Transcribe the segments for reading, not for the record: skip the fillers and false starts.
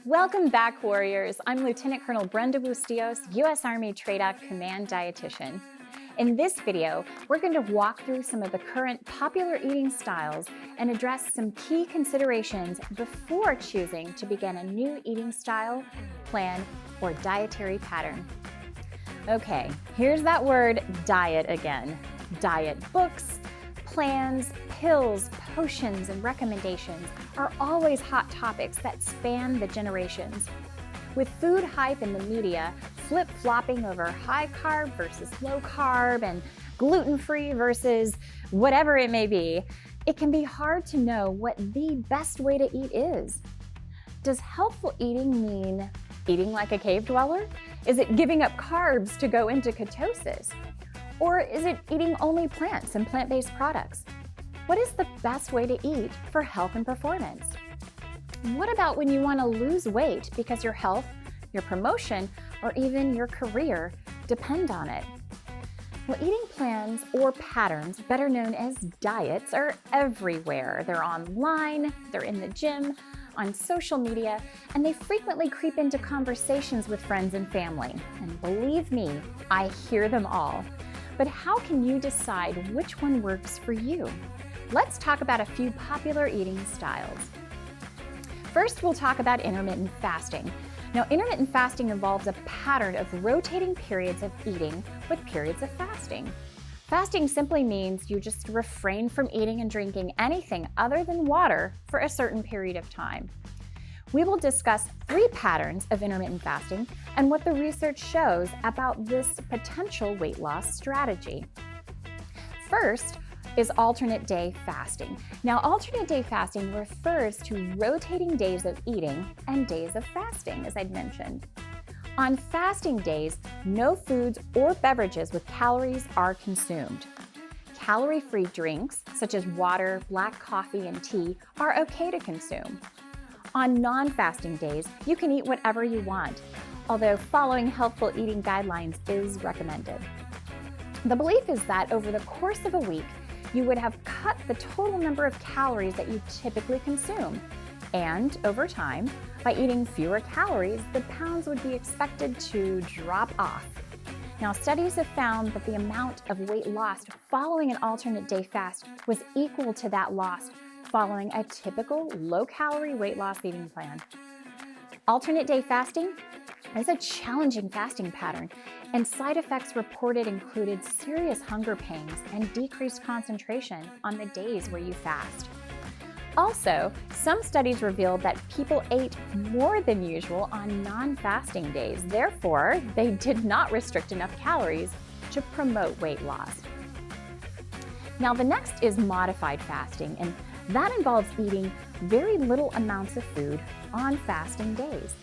Welcome back, warriors. I'm Lieutenant Colonel Brenda Bustillos, U.S. Army TRADOC Command Dietitian. In this video, we're going to walk through some of the current popular eating styles and address some key considerations before choosing to begin a new eating style, plan, or dietary pattern. Okay, here's that word diet again. Diet books, plans, pills, potions, and recommendations are always hot topics that span the generations. With food hype in the media flip-flopping over high carb versus low carb and gluten-free versus whatever it may be, it can be hard to know what the best way to eat is. Does healthful eating mean eating like a cave dweller? Is it giving up carbs to go into ketosis? Or is it eating only plants and plant-based products? What is the best way to eat for health and performance? What about when you want to lose weight because your health, your promotion, or even your career depend on it? Well, eating plans or patterns, better known as diets, are everywhere. They're online, they're in the gym, on social media, and they frequently creep into conversations with friends and family. And believe me, I hear them all. But how can you decide which one works for you? Let's talk about a few popular eating styles. First, we'll talk about intermittent fasting. Now, intermittent fasting involves a pattern of rotating periods of eating with periods of fasting. Fasting simply means you just refrain from eating and drinking anything other than water for a certain period of time. We will discuss 3 patterns of intermittent fasting and what the research shows about this potential weight loss strategy. First is alternate day fasting. Now, alternate day fasting refers to rotating days of eating and days of fasting, as I'd mentioned. On fasting days, no foods or beverages with calories are consumed. Calorie-free drinks, such as water, black coffee, and tea, are okay to consume. On non-fasting days, you can eat whatever you want, although following healthful eating guidelines is recommended. The belief is that over the course of a week, you would have cut the total number of calories that you typically consume. And over time, by eating fewer calories, the pounds would be expected to drop off. Now, studies have found that the amount of weight lost following an alternate day fast was equal to that lost following a typical low-calorie weight loss eating plan. Alternate day fasting is a challenging fasting pattern, and side effects reported included serious hunger pains and decreased concentration on the days where you fast. Also, some studies revealed that people ate more than usual on non-fasting days. Therefore, they did not restrict enough calories to promote weight loss. Now, the next is modified fasting, and that involves eating very little amounts of food on fasting days.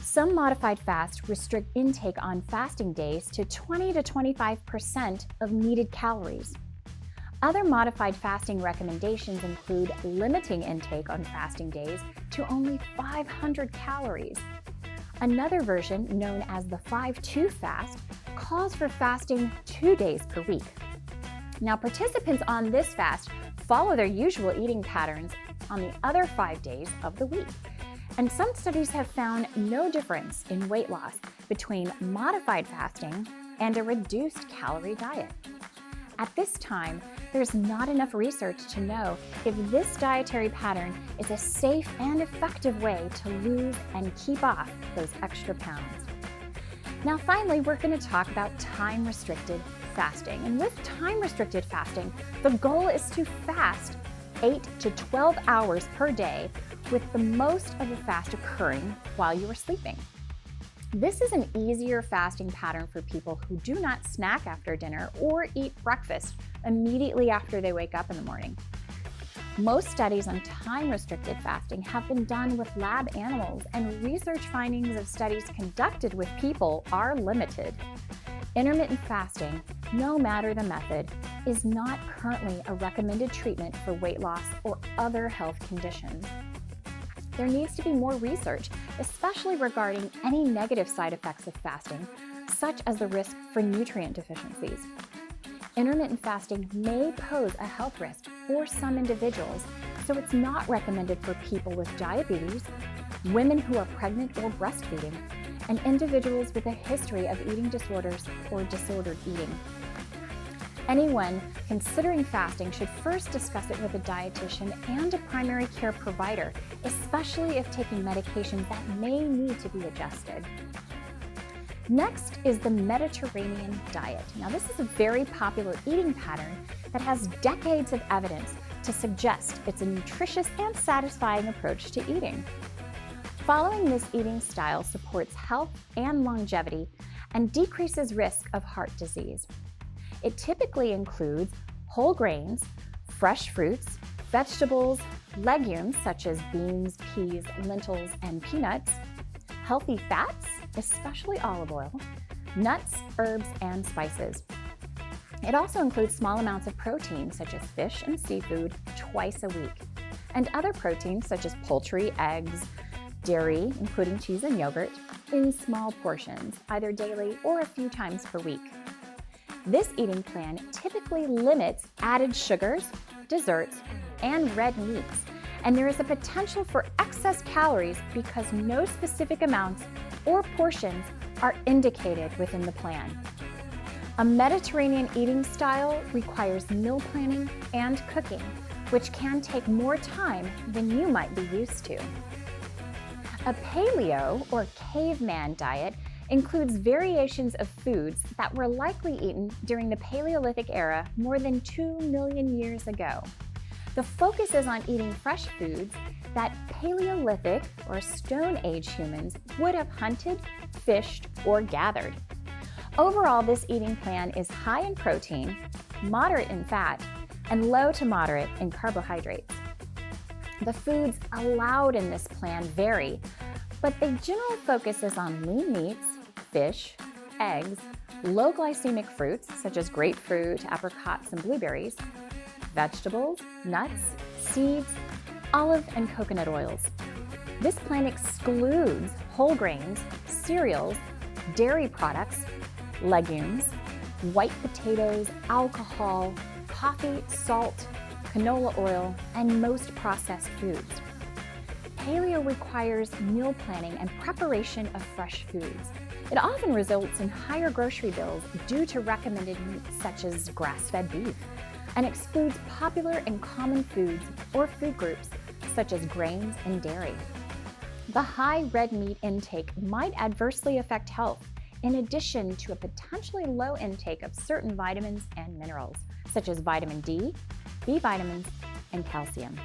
Some modified fasts restrict intake on fasting days to 20 to 25% of needed calories. Other modified fasting recommendations include limiting intake on fasting days to only 500 calories. Another version, known as the 5-2 fast, calls for fasting 2 days per week. Now, participants on this fast follow their usual eating patterns on the other 5 days of the week. And some studies have found no difference in weight loss between modified fasting and a reduced calorie diet. At this time, there's not enough research to know if this dietary pattern is a safe and effective way to lose and keep off those extra pounds. Now, finally, we're going to talk about time-restricted fasting. And with time-restricted fasting, the goal is to fast 8 to 12 hours per day, with the most of the fast occurring while you are sleeping. This is an easier fasting pattern for people who do not snack after dinner or eat breakfast immediately after they wake up in the morning. Most studies on time-restricted fasting have been done with lab animals, and research findings of studies conducted with people are limited. Intermittent fasting, no matter the method, is not currently a recommended treatment for weight loss or other health conditions. There needs to be more research, especially regarding any negative side effects of fasting, such as the risk for nutrient deficiencies. Intermittent fasting may pose a health risk for some individuals, so it's not recommended for people with diabetes, women who are pregnant or breastfeeding, and individuals with a history of eating disorders or disordered eating. Anyone considering fasting should first discuss it with a dietitian and a primary care provider, especially if taking medications that may need to be adjusted. Next is the Mediterranean diet. Now, this is a very popular eating pattern that has decades of evidence to suggest it's a nutritious and satisfying approach to eating. Following this eating style supports health and longevity and decreases risk of heart disease. It typically includes whole grains, fresh fruits, vegetables, legumes such as beans, peas, lentils, and peanuts, healthy fats, especially olive oil, nuts, herbs, and spices. It also includes small amounts of protein such as fish and seafood twice a week, and other proteins such as poultry, eggs, dairy, including cheese and yogurt, in small portions, either daily or a few times per week. This eating plan typically limits added sugars, desserts, and red meats, and there is a potential for excess calories because no specific amounts or portions are indicated within the plan. A Mediterranean eating style requires meal planning and cooking, which can take more time than you might be used to. A paleo or caveman diet includes variations of foods that were likely eaten during the Paleolithic era more than 2 million years ago. The focus is on eating fresh foods that Paleolithic or Stone Age humans would have hunted, fished, or gathered. Overall, this eating plan is high in protein, moderate in fat, and low to moderate in carbohydrates. The foods allowed in this plan vary, but the general focus is on lean meats, fish, eggs, low glycemic fruits such as grapefruit, apricots, and blueberries, vegetables, nuts, seeds, olive and coconut oils. This plan excludes whole grains, cereals, dairy products, legumes, white potatoes, alcohol, coffee, salt, canola oil, and most processed foods. Paleo requires meal planning and preparation of fresh foods. It often results in higher grocery bills due to recommended meats such as grass-fed beef, and excludes popular and common foods or food groups such as grains and dairy. The high red meat intake might adversely affect health, in addition to a potentially low intake of certain vitamins and minerals, such as vitamin D, B vitamins, and calcium.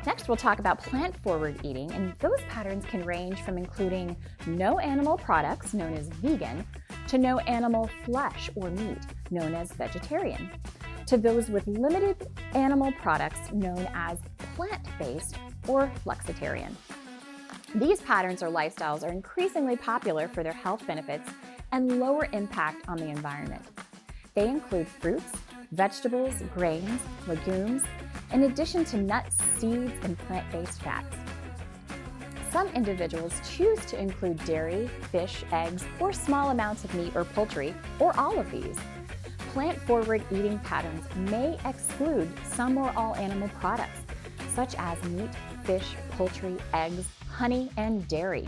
Next, we'll talk about plant-forward eating, and those patterns can range from including no animal products, known as vegan, to no animal flesh or meat, known as vegetarian, to those with limited animal products, known as plant-based or flexitarian. These patterns or lifestyles are increasingly popular for their health benefits and lower impact on the environment. They include fruits, vegetables, grains, legumes, in addition to nuts, seeds, and plant-based fats. Some individuals choose to include dairy, fish, eggs, or small amounts of meat or poultry, or all of these. Plant-forward eating patterns may exclude some or all animal products, such as meat, fish, poultry, eggs, honey, and dairy.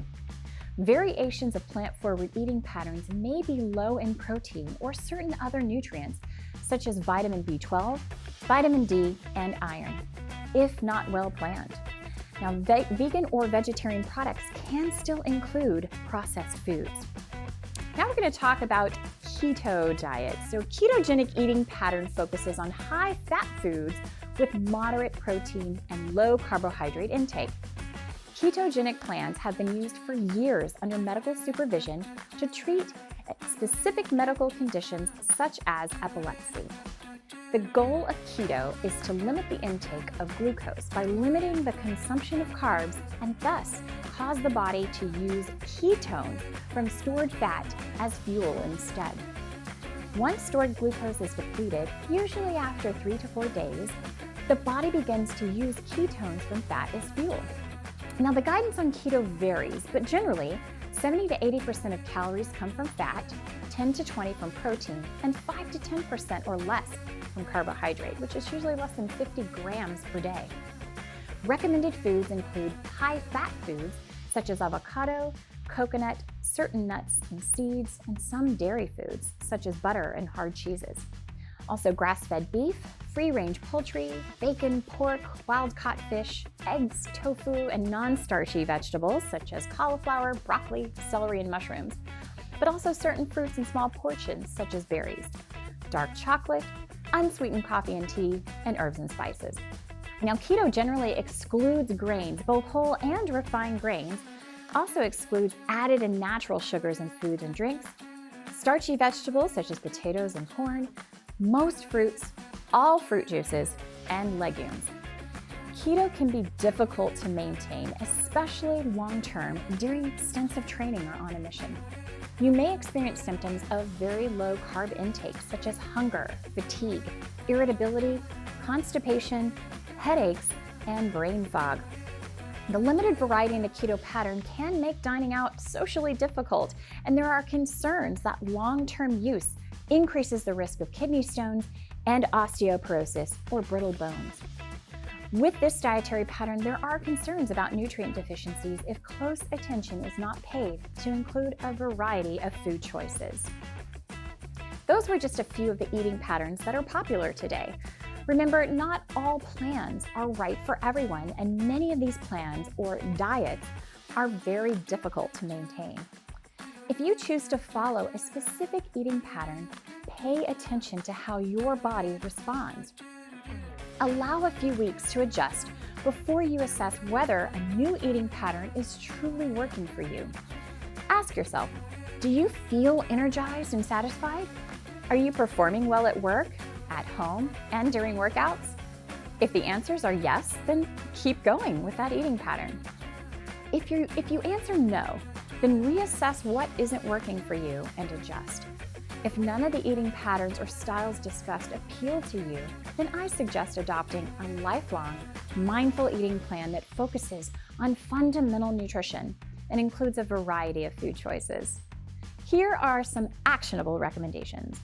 Variations of plant-forward eating patterns may be low in protein or certain other nutrients, such as vitamin B12, vitamin D, and iron, if not well planned. Now, vegan or vegetarian products can still include processed foods. Now we're going to talk about keto diet. So ketogenic eating pattern focuses on high fat foods with moderate protein and low carbohydrate intake. Ketogenic plans have been used for years under medical supervision to treat specific medical conditions such as epilepsy. The goal of keto is to limit the intake of glucose by limiting the consumption of carbs and thus cause the body to use ketones from stored fat as fuel instead. Once stored glucose is depleted, usually after 3 to 4 days, the body begins to use ketones from fat as fuel. Now, the guidance on keto varies, but generally, 70 to 80% of calories come from fat, 10 to 20 from protein, and 5 to 10% or less from carbohydrate, which is usually less than 50 grams per day. Recommended foods include high-fat foods such as avocado, coconut, certain nuts and seeds, and some dairy foods such as butter and hard cheeses. Also grass-fed beef, free-range poultry, bacon, pork, wild-caught fish, eggs, tofu, and non-starchy vegetables such as cauliflower, broccoli, celery, and mushrooms, but also certain fruits in small portions such as berries, dark chocolate, unsweetened coffee and tea, and herbs and spices. Now, keto generally excludes grains, both whole and refined grains, also excludes added and natural sugars in foods and drinks, starchy vegetables such as potatoes and corn, most fruits, all fruit juices, and legumes. Keto can be difficult to maintain, especially long-term during extensive training or on a mission. You may experience symptoms of very low carb intake, such as hunger, fatigue, irritability, constipation, headaches, and brain fog. The limited variety in the keto pattern can make dining out socially difficult, and there are concerns that long-term use increases the risk of kidney stones and osteoporosis or brittle bones. With this dietary pattern, there are concerns about nutrient deficiencies if close attention is not paid to include a variety of food choices. Those were just a few of the eating patterns that are popular today. Remember, not all plans are right for everyone, and many of these plans or diets are very difficult to maintain. If you choose to follow a specific eating pattern, pay attention to how your body responds. Allow a few weeks to adjust before you assess whether a new eating pattern is truly working for you. Ask yourself, do you feel energized and satisfied? Are you performing well at work, at home, and during workouts? If the answers are yes, then keep going with that eating pattern. If you answer no, then reassess what isn't working for you and adjust. If none of the eating patterns or styles discussed appeal to you, then I suggest adopting a lifelong, mindful eating plan that focuses on fundamental nutrition and includes a variety of food choices. Here are some actionable recommendations.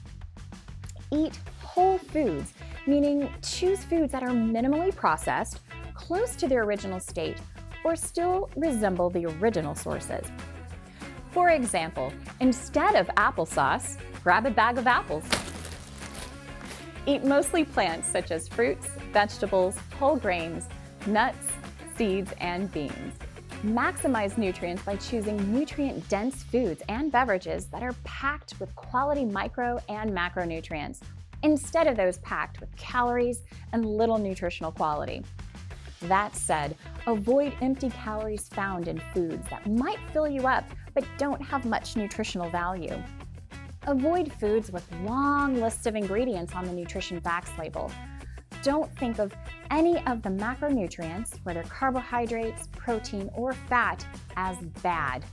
Eat whole foods, meaning choose foods that are minimally processed, close to their original state, or still resemble the original sources. For example, instead of applesauce, grab a bag of apples. Eat mostly plants such as fruits, vegetables, whole grains, nuts, seeds, and beans. Maximize nutrients by choosing nutrient-dense foods and beverages that are packed with quality micro and macronutrients, instead of those packed with calories and little nutritional quality. That said, avoid empty calories found in foods that might fill you up but don't have much nutritional value. Avoid foods with long lists of ingredients on the nutrition facts label. Don't think of any of the macronutrients, whether carbohydrates, protein, or fat, as bad.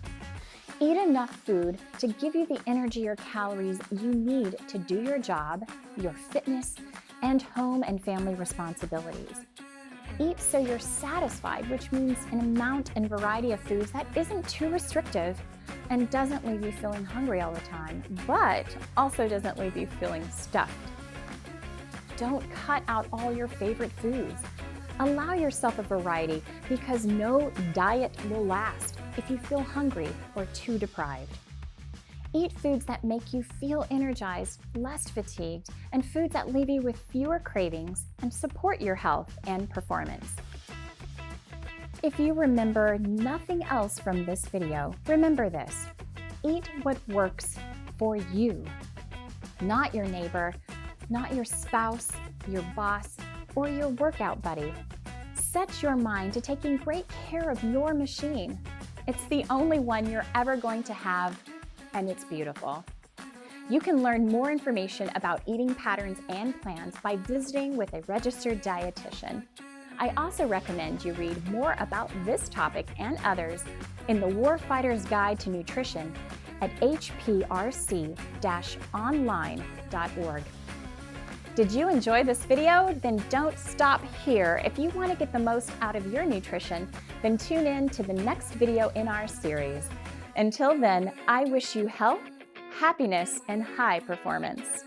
Eat enough food to give you the energy or calories you need to do your job, your fitness, and home and family responsibilities. Eat so you're satisfied, which means an amount and variety of foods that isn't too restrictive and doesn't leave you feeling hungry all the time, but also doesn't leave you feeling stuffed. Don't cut out all your favorite foods. Allow yourself a variety because no diet will last if you feel hungry or too deprived. Eat foods that make you feel energized, less fatigued, and foods that leave you with fewer cravings and support your health and performance. If you remember nothing else from this video, remember this: eat what works for you, not your neighbor, not your spouse, your boss, or your workout buddy. Set your mind to taking great care of your machine. It's the only one you're ever going to have, and it's beautiful. You can learn more information about eating patterns and plans by visiting with a registered dietitian. I also recommend you read more about this topic and others in the Warfighter's Guide to Nutrition at hprc-online.org. Did you enjoy this video? Then don't stop here. If you want to get the most out of your nutrition, then tune in to the next video in our series. Until then, I wish you health, happiness, and high performance.